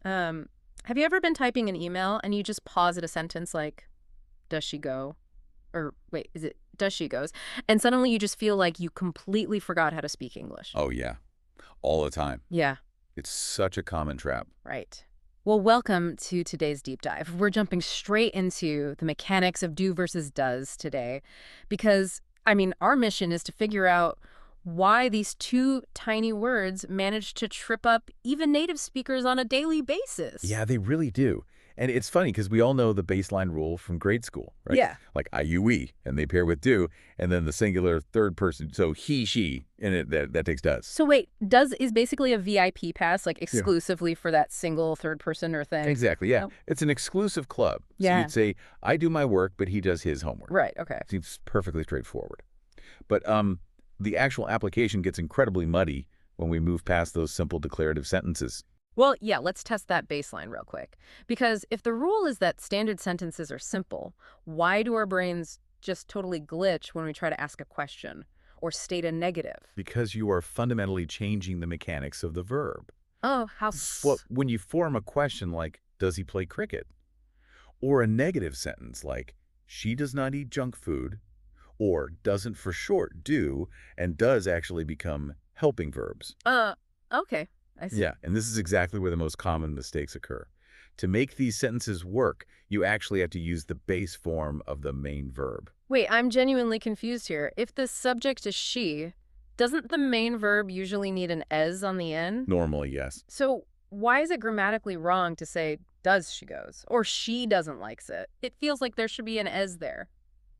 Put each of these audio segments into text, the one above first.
Um, have you ever been typing an email and you just pause at a sentence like, does she go? Or wait, is it, does she goes? And suddenly you just feel like you completely forgot how to speak English. Oh, yeah. All the time. Yeah, It's such a common trap. right. Well, welcome to today's deep dive. We're jumping straight into the mechanics of do versus does today because, our mission is to figure out why these two tiny words manage to trip up even native speakers on a daily basis. Yeah, they really do. And it's funny because we all know the baseline rule from grade school, right? Yeah. Like I, you, we, and they pair with do, and then the singular third person. So he, she, and that takes does. So wait, does is basically a VIP pass, like Yeah. exclusively for that single third person or thing? Exactly, yeah. Oh. It's an exclusive club. So Yeah. you'd say, I do my work, but he does his homework. Right, okay. Seems perfectly straightforward. But the actual application gets incredibly muddy when we move past those simple declarative sentences. Well, yeah, let's test that baseline real quick. Because if the rule is that standard sentences are simple, why do our brains just totally glitch when we try to ask a question or state a negative? Because you are fundamentally changing the mechanics of the verb. Oh, Well, when you form a question like, does he play cricket? Or a negative sentence like, she does not eat junk food, or doesn't for short do, and does actually become helping verbs. okay, I see. Yeah, and this is exactly where the most common mistakes occur. To make these sentences work, you actually have to use the base form of the main verb. Wait, I'm genuinely confused here. If the subject is she, doesn't the main verb usually need an "es" on the end? Normally, yes. So why is it grammatically wrong to say does she goes or she doesn't likes it? It feels like there should be an "es" there.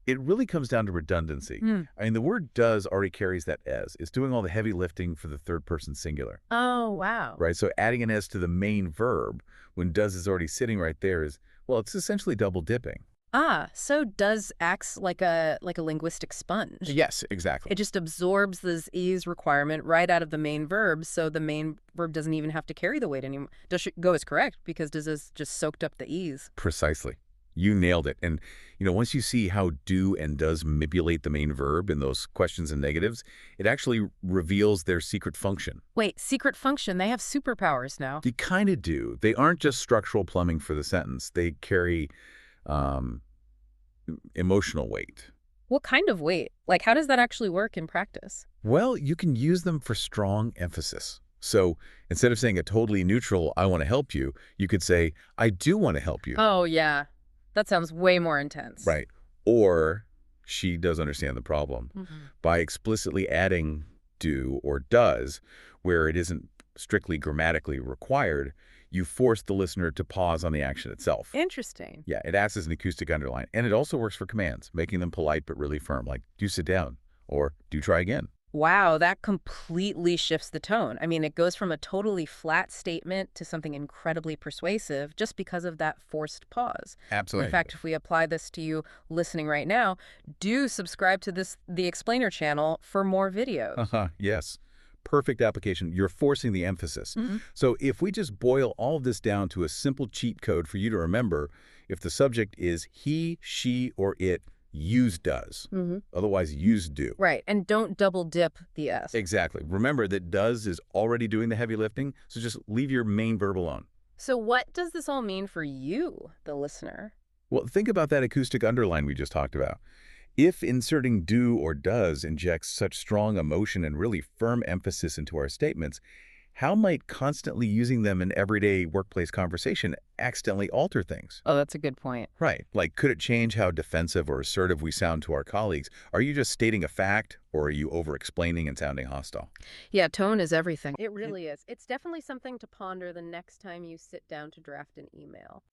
It really comes down to redundancy. Hmm. I mean, the word does already carries that as. It's doing all the heavy lifting for the third person singular, Oh, wow. right? So adding an s to the main verb when does is already sitting right there is, well, it's essentially double dipping. Ah, so does acts like a linguistic sponge. Yes, exactly. It just absorbs this "is" requirement right out of the main verb, so the main verb doesn't even have to carry the weight anymore. Does she go is correct because does is just soaked up the "e's." Precisely. You nailed it. And, once you see how do and does manipulate the main verb in those questions and negatives, it actually reveals their secret function. Wait, secret function, they have superpowers now. They kind of do. They aren't just structural plumbing for the sentence. They carry um, emotional weight. What kind of weight? Like, how does that actually work in practice? Well, you can use them for strong emphasis. So instead of saying a totally neutral, I want to help you, you could say, I do want to help you. Oh, yeah. That sounds way more intense. Right. Or she does understand the problem. Mhm. By explicitly adding do or does, where it isn't strictly grammatically required, you force the listener to pause on the action itself. Interesting. Yeah, it acts as an acoustic underline. And it also works for commands, making them polite but really firm, like do sit down or do try again. Wow, that completely shifts the tone. It goes from a totally flat statement to something incredibly persuasive just because of that forced pause. In fact, if we apply this to you listening right now, do subscribe to the Explainer channel for more videos. Yes. Perfect application. You're forcing the emphasis. Mhm. So if we just boil all of this down to a simple cheat code for you to remember, if the subject is he, she, or it, use does. Mhm. Otherwise, use do. Right, and don't double dip the S. Exactly. Remember that does is already doing the heavy lifting, so just leave your main verb alone. So what does this all mean for you, the listener? Well, think about that acoustic underline we just talked about. If inserting do or does injects such strong emotion and really firm emphasis into our statements, how might constantly using them in everyday workplace conversation accidentally alter things? Oh, that's a good point. Right. Like, could it change how defensive or assertive we sound to our colleagues? Are you just stating a fact, or are you over-explaining and sounding hostile? Yeah, tone is everything. It really is. It's definitely something to ponder the next time you sit down to draft an email.